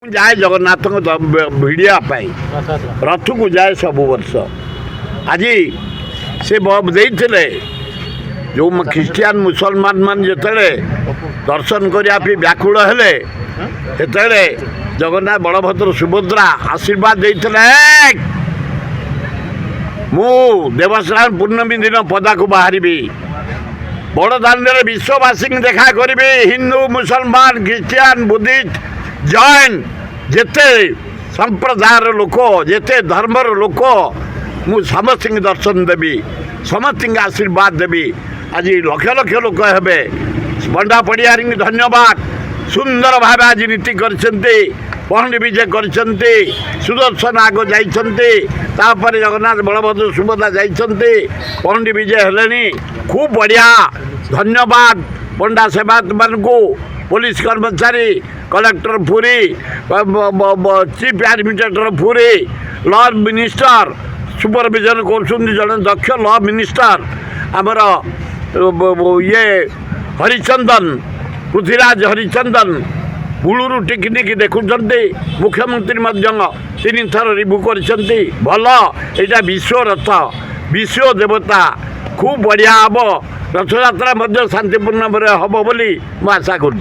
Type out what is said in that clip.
जाए जगन्नाथ भिड़िया रथ को जाए सब वर्ष आज से देते जो ख्रीस्टियान मुसलमान मान जिते दर्शन करने व्याकुल हेले से जगन्नाथ बलभद्र सुभद्रा आशीर्वाद देते मु देवस्नान पूर्णमी दिन पदा को बाहरी बड़दाण्ड विश्ववासी देखा करी हिंदू मुसलमान ख्रीस्टियान बुद्धिस्ट जैन जेते संप्रदायर लोक जेते धर्मर लोक मु समस्त दर्शन देवी समस्त आशीर्वाद देवी आज लक्ष लक्ष लोक हे पंडा पड़ियारी धन्यवाद सुंदर भाव आज नीति करछन्ति पहंडी विजय करछन्ति सुदर्शन आग जाइछन्ति तापर जगन्नाथ बलभद्र सुभद्रा जाइछन्ति पहंडी विजय हेलेनी खूब बढ़िया धन्यवाद पंडा सेवायत मानकु पुलिस कर्मचारी collector Puri chief administrator Puri law minister supervision कर जड़े दक्ष लॉ मिनिस्टर आमर ये हरिचंदन पृथ्वीराज हरिचंदन बुलूरु टिकनिक देखुं मुख्यमंत्री तीन थर रिव्यू कर भल यहाँ विश्व रथ विश्व देवता खूब बढ़िया हम रथयात्रा शांतिपूर्ण भाव हम बोली आशा कर।